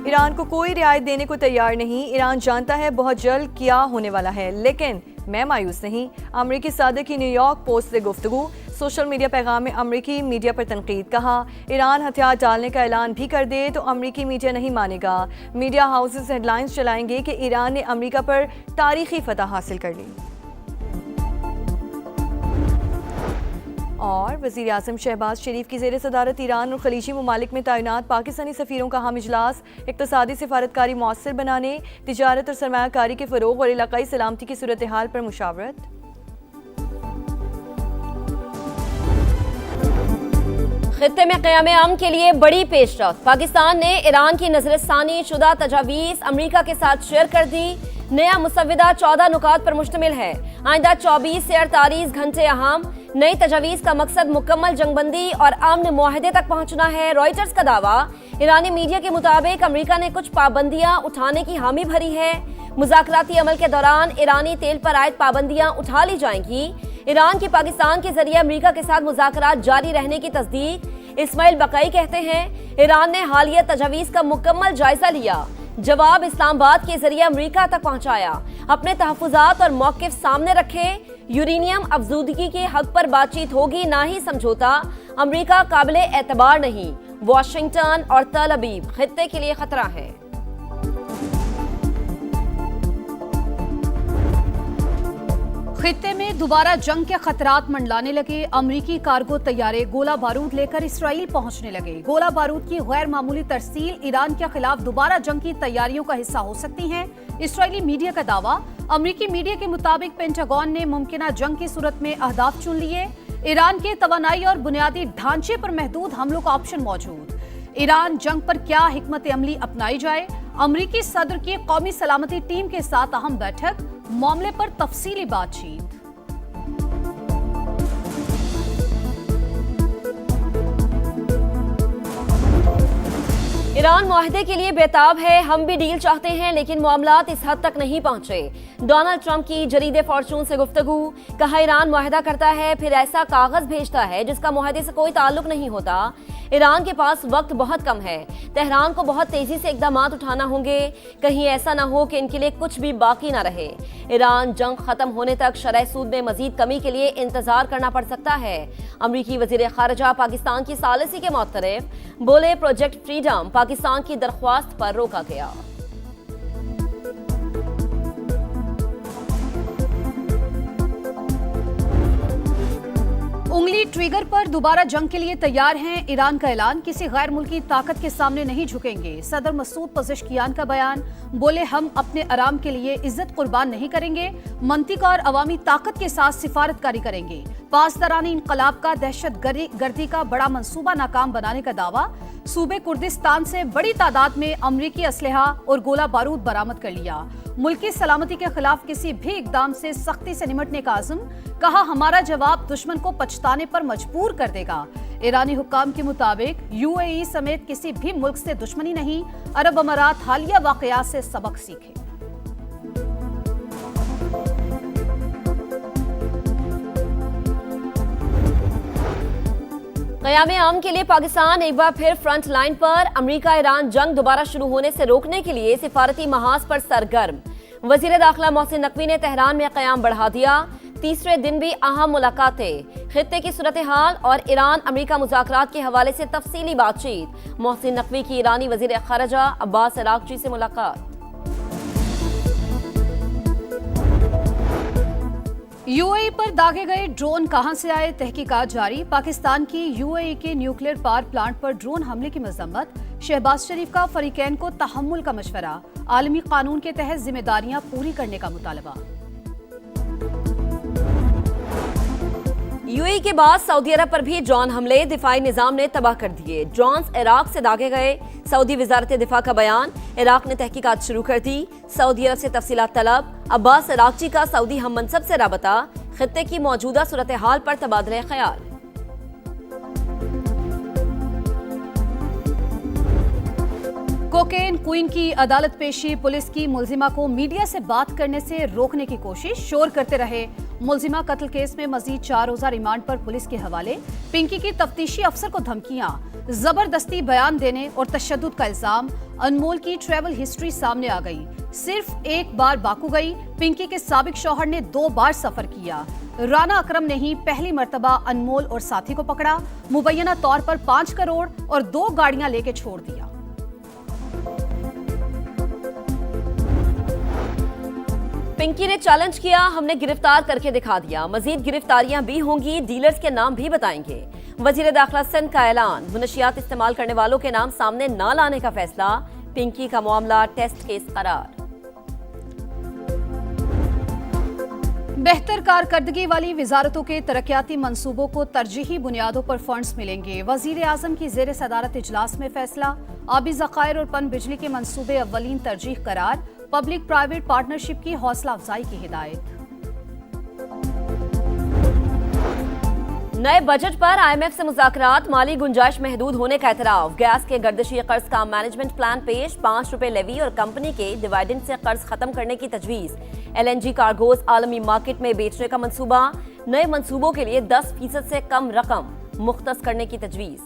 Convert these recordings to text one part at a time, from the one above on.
Iran को कोई रियायत देने को तैयार नहीं। ईरान जानता है बहुत जल्द क्या होने वाला है, लेकिन मैं मायूस नहीं। अमरीकी सदर की न्यूयॉर्क पोस्ट से गुफ्तगू। सोशल मीडिया पैगाम में अमरीकी मीडिया पर तनकीद। कहा, ईरान हथियार डालने का ऐलान भी कर दे तो अमरीकी मीडिया नहीं मानेगा। मीडिया हाउसेस हेडलाइंस चलाएंगे कि ईरान ने अमरीका पर तारीखी फतह हासिल कर ली। और वज़ीर आज़म शहबाज शरीफ की ज़ेर सदारत ईरान और खलीजी ममालिक में तैनात पाकिस्तानी सफ़ीरों का अहम इजलास। इक़्तिसादी सिफारतकारी मौसर बनाने, तिजारत और सरमायाकारी के फ़रोग़ और इलाक़ाई सलामती की सूरत हाल पर मुशावरत। खित्ते में क़याम अमन के लिए बड़ी पेशरफ़। पाकिस्तान ने ईरान की नज़रसानी शुदा तजावीज़ अमरीका के साथ शेयर कर दी। नया मुसव्वदा 14 नुकात पर मुश्तमिल है। आइंदा 24 से 48 घंटे अहम। नई तजावीज़ का मकसद मुकम्मल जंगबंदी और अमन मुआहदे तक पहुंचना है। रॉयटर्स का दावा। ईरानी मीडिया के मुताबिक अमरीका ने कुछ पाबंदियां उठाने की हामी भरी है। मुज़ाकराती अमल के दौरान ईरानी तेल पर आयद पाबंदियां उठा ली जाएंगी। ईरान की पाकिस्तान के जरिए अमरीका के साथ मुज़ाकरात जारी रहने की तस्दीक। इस्माइल बकई कहते हैं, ईरान ने हालिया तजावीज़ का मुकम्मल जायजा लिया, जवाब इस्लामाबाद के जरिए अमरीका तक पहुंचाया। अपने तहफ़्फ़ुज़ात और मौक़िफ़ सामने रखे। यूरेनियम अफजूदगी के हक पर बातचीत होगी, ना ही समझौता। अमरीका काबिले एतबार नहीं। वाशिंगटन और तल अबीब खित्ते के लिए खतरा है। खित्ते में दोबारा जंग के खतरात मंडलाने लगे। अमरीकी कार्गो तैयारे गोला बारूद लेकर इसराइल पहुंचने लगे। गोला बारूद की गैर मामूली तरसील ईरान के खिलाफ दोबारा जंग की तैयारियों का हिस्सा हो सकती है। इसराइली मीडिया का दावा। अमरीकी मीडिया के मुताबिक पेंटागन ने मुमकिना जंग की सूरत में अहदाफ चुन लिए। ईरान के तवानाई और बुनियादी ढांचे पर महदूद हमलों का ऑप्शन मौजूद। ईरान जंग पर क्या हिकमत अमली अपनाई जाए। अमरीकी सदर की कौमी सलामती टीम के साथ अहम बैठक, मामले पर तफसीली बातचीत। ईरान मुआहदे के लिए बेताब है। हम भी डील चाहते हैं, लेकिन मामलात इस हद तक नहीं पहुंचे। डोनाल्ड ट्रंप की जरीदे फॉर्चून से गुफ्तगू। कहा, ईरान मुआहदा करता है, फिर ऐसा कागज भेजता है जिसका मुआहदे से कोई ताल्लुक नहीं होता। ईरान के पास वक्त बहुत कम है। तेहरान को बहुत तेजी से इक़दामात उठाना होंगे, कहीं ऐसा ना हो कि इनके लिए कुछ भी बाकी ना रहे। ईरान जंग खत्म होने तक शरह सूद में मजीद कमी के लिए इंतजार करना पड़ सकता है। अमरीकी वज़ीर ख़ारिजा पाकिस्तान की सालिसी के मुतरफ बोले, प्रोजेक्ट फ्रीडम पाकिस्तान की दरख्वास्त पर रोका गया। उंगली ट्रिगर पर दोबारा जंग के लिए तैयार हैं। ईरान का ऐलान, किसी गैर मुल्की ताकत के सामने नहीं झुकेंगे। सदर मसूद पज़ेश्कियान का बयान। बोले, हम अपने आराम के लिए इज्जत कुर्बान नहीं करेंगे, मंतिक़ और अवामी ताकत के साथ सिफारतकारी करेंगे। पासदारानी इनकलाब का दहशत गर्दी का बड़ा मंसूबा नाकाम बनाने का दावा। सूबे कुर्दिस्तान से बड़ी तादाद में अमरीकी असलहा और गोला बारूद बरामद कर लिया। मुल्की सलामती के खिलाफ किसी भी इकदाम से सख्ती से निमटने का आज़म। कहा, हमारा जवाब दुश्मन को पछताने पर मजबूर कर देगा। ईरानी हुक्काम के मुताबिक यूएई समेत किसी भी मुल्क से दुश्मनी नहीं। अरब अमारात हालिया वाक़यात से सबक सीखे। क़याम अमन के लिए पाकिस्तान एक बार फिर फ्रंट लाइन पर। अमरीका ईरान जंग दोबारा शुरू होने से रोकने के लिए सिफारती महाज पर सरगर्म। वज़ीर दाखिला मोहसिन नकवी ने तेहरान में क़याम बढ़ा दिया। तीसरे दिन भी अहम मुलाकातें। खित्ते की सूरत हाल और ईरान अमरीका मुज़ाकरात के हवाले से तफसीली बातचीत। मोहसिन नकवी की ईरानी वज़ीर ख़ारिजा अब्बास अराग़ची से मुलाकात। यूएई पर दागे गए ड्रोन कहां से आए, तहकीकात जारी। पाकिस्तान की यूएई के न्यूक्लियर पावर प्लांट पर ड्रोन हमले की मजम्मत। शहबाज शरीफ का फरीकैन को तहम्मुल का मशवरा। आलमी कानून के तहत जिम्मेदारियां पूरी करने का मुतालबा। यूएई के बाद सऊदी अरब पर भी ड्रोन हमले दिफाई निजाम ने तबाह कर दिए। ड्रोन्स इराक से दागे गए। सऊदी वजारत दिफा का बयान। इराक ने तहकीकात शुरू कर दी। सऊदी अरब से तफसीलात तलब। अब्बास अराग़ची का सऊदी हम मनसब से राबता। खित्ते की मौजूदा सूरत हाल पर तबादला ख्याल। कोकेन क्वीन की अदालत पेशी। पुलिस की मुलजिमा को मीडिया से बात करने से रोकने की कोशिश। शोर करते रहे मुलजिमा कत्ल केस में मजीद 4 रोजा रिमांड पर पुलिस के हवाले। पिंकी की तफ्तीशी अफसर को धमकियां, जबरदस्ती बयान देने और तशद्दुद का इल्जाम। अनमोल की ट्रैवल हिस्ट्री सामने आ गई। सिर्फ एक बार बाकू गई। पिंकी के साबिक शौहर ने 2 बार सफर किया। राना अकरम ने ही पहली मर्तबा अनमोल और साथी को पकड़ा। मुबैना तौर पर 5 करोड़ और 2 गाड़ियां लेके छोड़ दिया। पिंकी ने चैलेंज किया, हमने गिरफ्तार करके दिखा दिया। मजीद गिरफ्तारियां भी होंगी, डीलर्स के नाम भी बताएंगे। वजीर दाखिला सिंध का ऐलान, मुनशियात इस्तेमाल करने वालों के नाम सामने न लाने का फैसला। पिंकी का मामला टेस्ट केस करार। बेहतर कारकर्दगी वाली वजारतों के तरक्याती मंसूबों को तरजीही बुनियादों पर फंड्स मिलेंगे। वजीर आजम की जेर सदारत इजलास में फैसला। आबी ज़खायर और पन बिजली के मंसूबे अव्वलीन तरजीह करार। पब्लिक प्राइवेट पार्टनरशिप की हौसला अफजाई की हिदायत। नए बजट पर IMF से मुज़ाकरात, माली गुंजाइश महदूद होने का एतराफ। गैस के गर्दिशी कर्ज का मैनेजमेंट प्लान पेश। 5 रुपए लेवी और कंपनी के डिविडेंड से कर्ज खत्म करने की तजवीज। LNG कार्गोज आलमी मार्केट में बेचने का मंसूबा। नए मंसूबों के लिए 10% से कम रकम मुख्तस करने की तजवीज।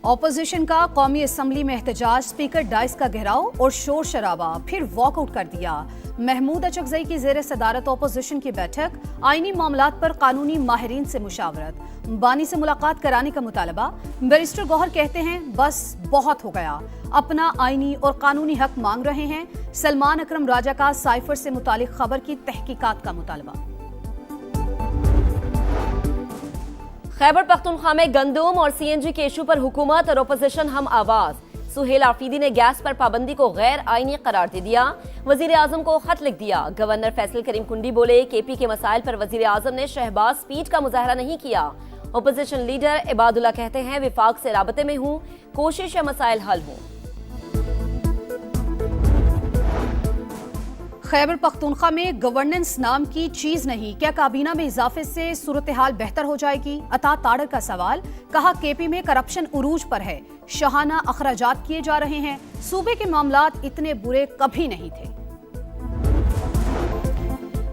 ऑपोजिशन का कौमी असम्बली में एहतजाज। स्पीकर डाइस का घेराव और शोर शराबा, फिर वॉकआउट कर दिया। महमूद अचकजई की जेर सदारत ऑपोजिशन की बैठक। आईनी मामलात पर कानूनी माहिरीन से मुशावरत। बानी से मुलाकात कराने का मुतालबा। बैरिस्टर गौहर कहते हैं बस बहुत हो गया, अपना आईनी और कानूनी हक मांग रहे हैं। सलमान अकरम राजा का साइफर से मुतालिक खबर की तहकीकात का मुतालबा। खैबर पख्तूनख्वा में गंदम और CNG के इशू पर हुकूमत और ओपोजिशन हम आवाज। सुहेल आफरीदी ने गैस पर पाबंदी को गैर आईनी करार दे दिया। वजीर आजम को खत लिख दिया। गवर्नर फैसल करीम कुंडी बोले, KP के मसाइल पर वजीर आजम ने शहबाज स्पीड का मुजाहरा नहीं किया। ओपोजिशन लीडर इबादुल्ला कहते हैं विफाक से राबते में हूँ, कोशिश है मसाइल हल हों। खैबर पख्तूनख्वा में गवर्नेंस नाम की चीज नहीं, क्या काबीना में इजाफे से सूरत हाल बेहतर हो जाएगी? अता ताड़र का सवाल। कहा KP में करप्शन उरूज पर है, शाहाना अखराजात किए जा रहे हैं। सूबे के मामलात इतने बुरे कभी नहीं थे।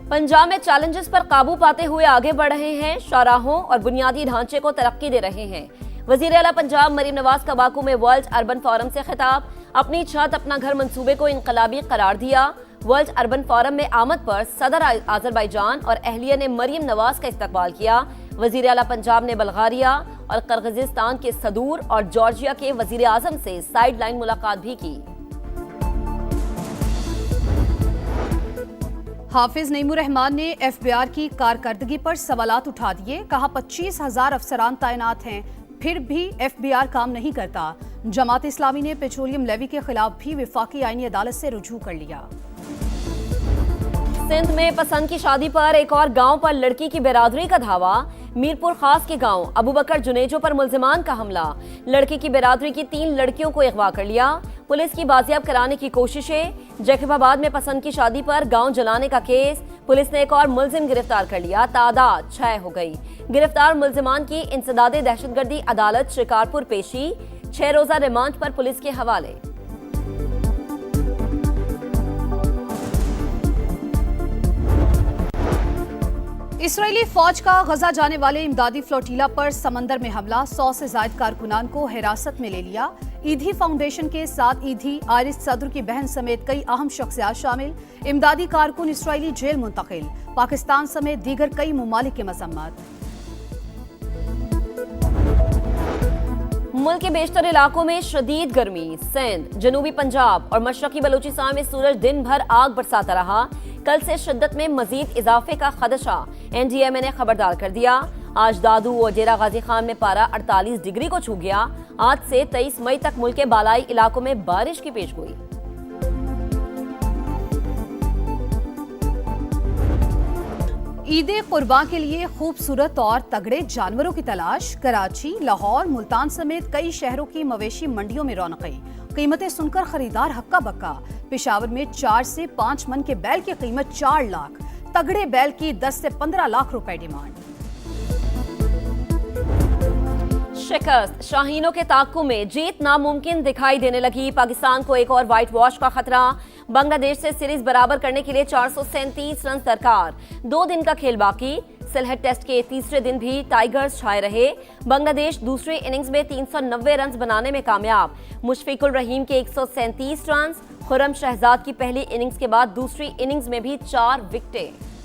पंजाब में चैलेंजेस पर काबू पाते हुए आगे बढ़ रहे हैं। शाहराहों और बुनियादी ढांचे को तरक्की दे रहे हैं। वजीर आला पंजाब मरीम नवाज का बाकू में वर्ल्ड अर्बन फोरम से खिताब। अपनी छत अपना घर मंसूबे को इनकलाबी करार दिया। वर्ल्ड अर्बन फोरम में आमद पर सदर आज़रबाईजान और अहलिया ने मरीम नवाज का इस्तकबाल किया। वजीर आला पंजाब ने बल्गारिया और किर्गिस्तान के सदूर और जॉर्जिया के वजीर आजम से साइड लाइन मुलाकात भी की। हाफिज नईमुर रहमान ने FBR की कारकर्दगी पर सवालात उठा दिए। कहा 25,000 अफसरान तैनात हैं, फिर भी FBR काम नहीं करता। जमात इस्लामी ने पेट्रोलियम लेवी के खिलाफ भी वफाकी आईनी अदालत से रुजू कर लिया। सिंध में पसंद की शादी पर एक और गांव पर लड़की की बिरादरी का धावा। मीरपुर खास के गांव अबू बकर जुनेजो पर मुल्जिमान का हमला। लड़की की बिरादरी की 3 लड़कियों को अगवा कर लिया। पुलिस की बाजियाब कराने की कोशिशें। जैकबाबाद में पसंद की शादी पर गांव जलाने का केस। पुलिस ने एक और मुल्जिम गिरफ्तार कर लिया। तादाद 6 हो गई। गिरफ्तार मुल्जिमान की इंसदादे दहशतगर्दी अदालत शिकारपुर पेशी। 6 रोजा रिमांड पर पुलिस के हवाले। इसराइली फौज का गजा जाने वाले इमदादी फ्लोटीला पर समंदर में हमला। 100 से ज्यादा कारकुनान को हिरासत में ले लिया। ईदी फाउंडेशन के साथ ईदी आरिस सदर की बहन समेत कई अहम शख्सियात शामिल। इमदादी कारकुन इसराइली जेल मुंतकिल। पाकिस्तान समेत दीगर कई ममालिक की मजम्मत। मुल्क के बेशतर इलाकों में शदीद गर्मी। सिंध, जनूबी पंजाब और मशरकी बलूचिस्तान में सूरज दिन भर आग बरसाता रहा। कल से शिद्दत में मजीद इजाफे का खदशा। NDMA ने खबरदार कर दिया। आज दादू और डेरा गाजी खान में पारा 48 डिग्री को छू गया। आज से 23 मई तक मुल्क के बालाई इलाकों में बारिश की पेशगोई। ईद कुर्बान के लिए खूबसूरत और तगड़े जानवरों की तलाश। कराची, लाहौर, मुल्तान समेत कई शहरों की मवेशी मंडियों में रौनकें। कीमतें सुनकर खरीदार हक्का बक्का। पेशावर में 4 से 5 मन के बैल की कीमत 4 लाख। तगड़े बैल की 10 से 15 लाख रुपए डिमांड। शिकस्त, शाहीनों के ताक्कु में जीत नामुमकिन दिखाई देने लगी। पाकिस्तान को एक और व्हाइट वॉश का खतरा। बांग्लादेश से सीरीज बराबर करने के लिए 437 रन दरकार। 2 दिन का खेल बाकी। सिलहट टेस्ट के तीसरे दिन भी टाइगर्स छाए रहे। बांग्लादेश दूसरी इनिंग्स में 390 रन बनाने में कामयाब। मुशफिकुर रहीम के 137 रन। खुर्रम शहजाद की पहली इनिंग्स के बाद दूसरी इनिंग्स में भी 4 विकेटें।